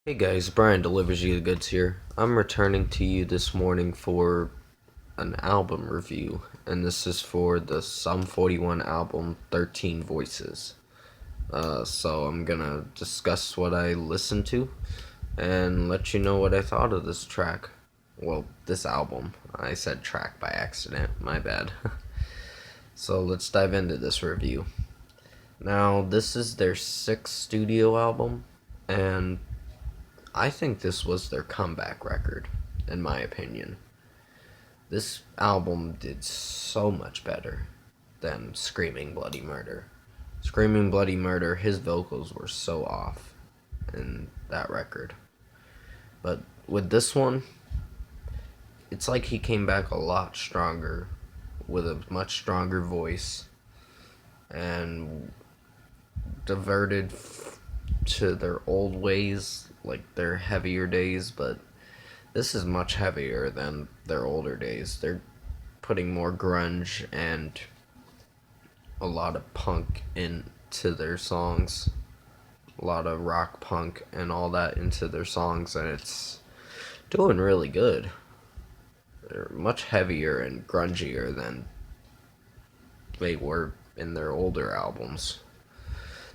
Hey guys, Brian delivers you the goods here. I'm returning to you this morning for an album review, and this is for the Sum 41 album 13 Voices. So I'm gonna discuss what I listened to and let you know what I thought of this track. Well, this album. I said track by accident, my bad. So let's dive into this review. Now, this is their sixth studio album, and I think this was their comeback record, in my opinion. This album did so much better than Screaming Bloody Murder. Screaming Bloody Murder, his vocals were so off in that record. But with this one, it's like he came back a lot stronger, with a much stronger voice, and diverted to their old ways, like their heavier days, but this is much heavier than their older days. They're putting more grunge and a lot of punk into their songs, a lot of rock punk and all that into their songs, and it's doing really good. They're much heavier and grungier than they were in their older albums.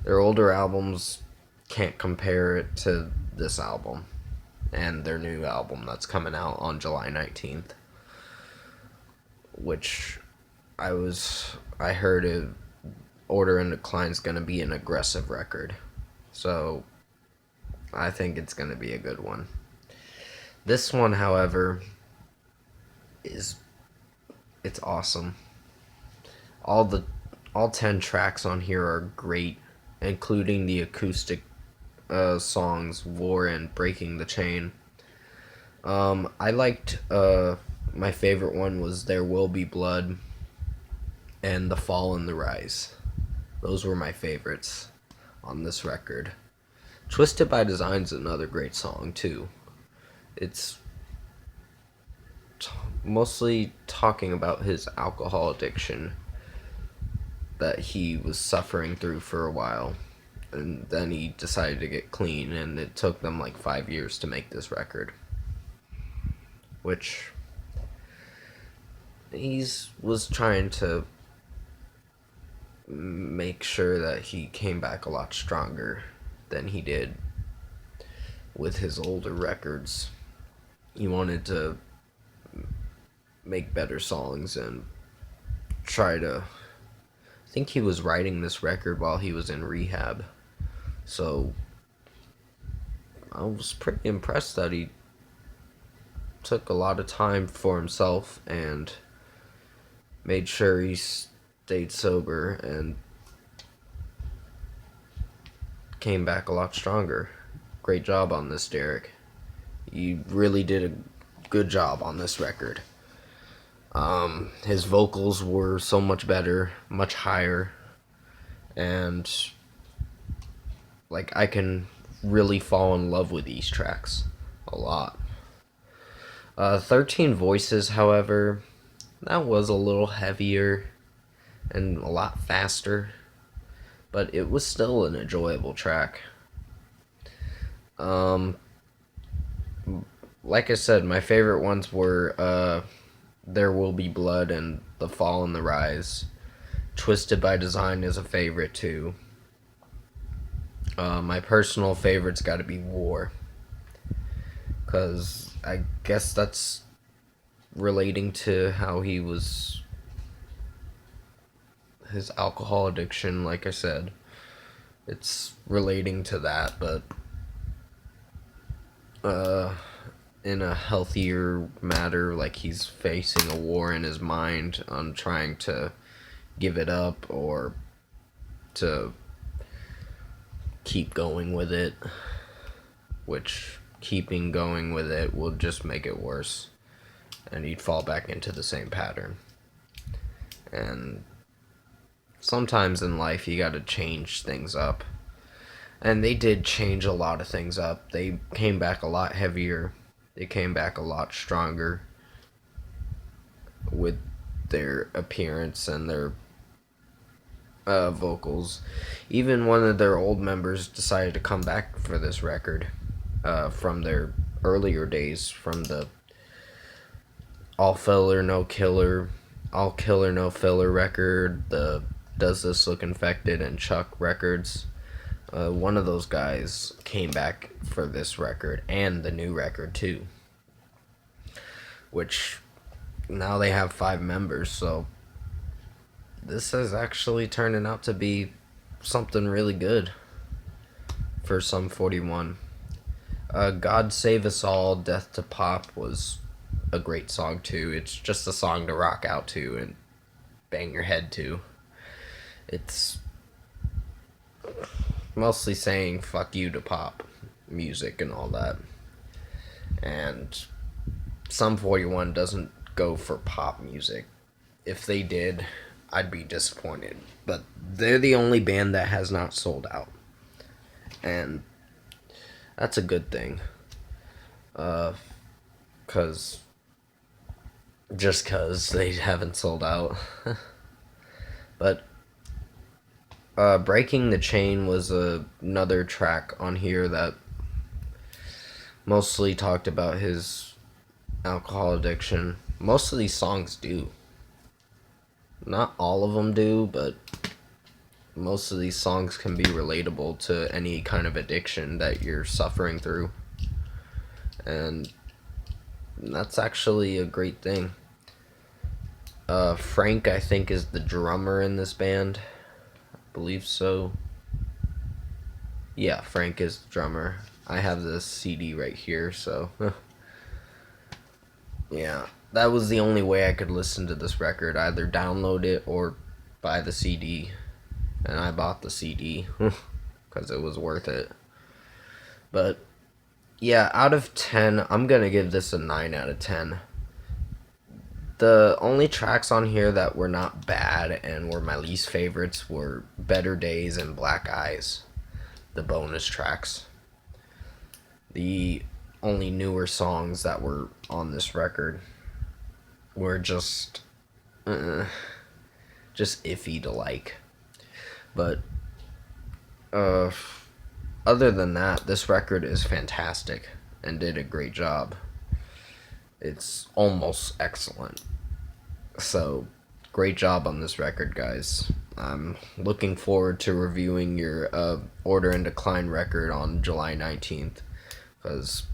Their older albums can't compare it to this album and their new album that's coming out on July 19th, which I heard Order and Decline's gonna be an aggressive record. So I think it's gonna be a good one. This one, however, it's awesome. All 10 tracks on here are great, including the acoustic songs War and Breaking the Chain. I liked my favorite one was There Will Be Blood and The Fall and the Rise. Those were my favorites on this record. Twisted by Design's another great song too. It's mostly talking about his alcohol addiction that he was suffering through for a while, and then he decided to get clean, and it took them like 5 years to make this record, which he was trying to make sure that he came back a lot stronger than he did with his older records. He wanted to make better songs and try to. I think he was writing this record while he was in rehab. So I was pretty impressed that he took a lot of time for himself and made sure he stayed sober and came back a lot stronger. Great job on this, Derek. You really did a good job on this record. His vocals were so much better, much higher, and like I can really fall in love with these tracks a lot. 13 Voices, however, that was a little heavier and a lot faster, but it was still an enjoyable track. Like I said, my favorite ones were There Will Be Blood and The Fall and the Rise. Twisted by Design is a favorite too. My personal favorite's got to be War, because I guess that's relating to how he was, his alcohol addiction, like I said. It's relating to that, but in a healthier matter, like he's facing a war in his mind on trying to give it up or to keep going with it, which keeping going with it will just make it worse, and he'd fall back into the same pattern. And sometimes in life you gotta change things up, and they did change a lot of things up. They came back a lot heavier, they came back a lot stronger with their appearance and their vocals. Even one of their old members decided to come back for this record. from their earlier days, from the All Filler No Killer, All Killer No Filler record, the Does This Look Infected, and Chuck records. One of those guys came back for this record and the new record too, which now they have 5 members, so this is actually turning out to be something really good for Sum 41. God Save Us All, Death to Pop was a great song too. It's just a song to rock out to and bang your head to. It's mostly saying fuck you to pop music and all that. And Sum 41 doesn't go for pop music. If they did, I'd be disappointed. But they're the only band that has not sold out. And that's a good thing. Cause they haven't sold out. But Breaking the Chain was another track on here that mostly talked about his alcohol addiction. Most of these songs do. Not all of them do, but most of these songs can be relatable to any kind of addiction that you're suffering through. And that's actually a great thing. Frank, I think, is the drummer in this band. Believe so. Yeah, Frank is the drummer. I have this CD right here, so yeah, that was the only way I could listen to this record, either download it or buy the CD, and I bought the CD because it was worth it. But yeah, out of 10, I'm gonna give this a 9 out of 10. The only tracks on here that were not bad and were my least favorites were Better Days and Black Eyes, the bonus tracks. The only newer songs that were on this record were just iffy to like. But other than that, this record is fantastic and did a great job. It's almost excellent. So, great job on this record, guys. I'm looking forward to reviewing your Order and Decline record on July 19th, because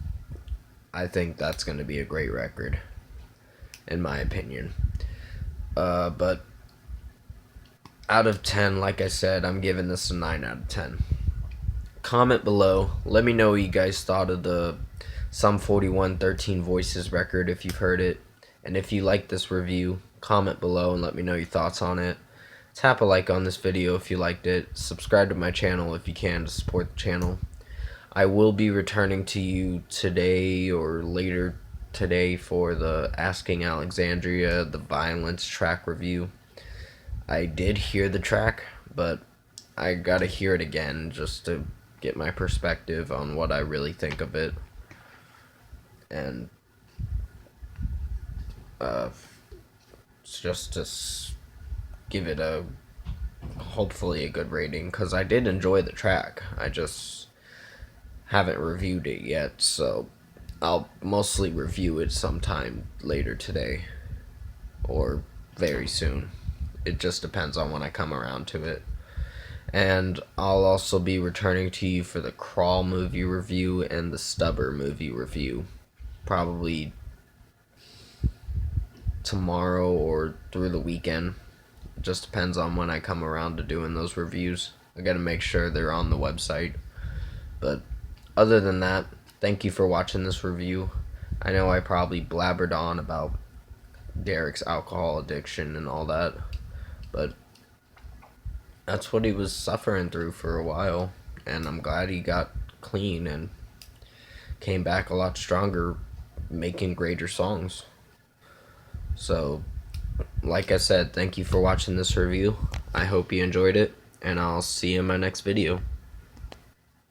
I think that's going to be a great record, in my opinion. But out of 10, like I said, I'm giving this a 9 out of 10. Comment below. Let me know what you guys thought of the Sum 41 13 Voices record if you've heard it. And if you like this review, comment below and let me know your thoughts on it. Tap a like on this video if you liked it. Subscribe to my channel if you can to support the channel. I will be returning to you today or later today for the Asking Alexandria, the Violence track review. I did hear the track, but I gotta hear it again just to get my perspective on what I really think of it. And just to give it hopefully a good rating, because I did enjoy the track. I just haven't reviewed it yet, so I'll mostly review it sometime later today or very soon. It just depends on when I come around to it. And I'll also be returning to you for the Crawl movie review and the Stubber movie review, probably tomorrow or through the weekend. It just depends on when I come around to doing those reviews. I gotta make sure they're on the website. But other than that, thank you for watching this review. I know I probably blabbered on about Derek's alcohol addiction and all that, but that's what he was suffering through for a while, and I'm glad he got clean and came back a lot stronger, making greater songs. So, like I said, thank you for watching this review. I hope you enjoyed it, and I'll see you in my next video.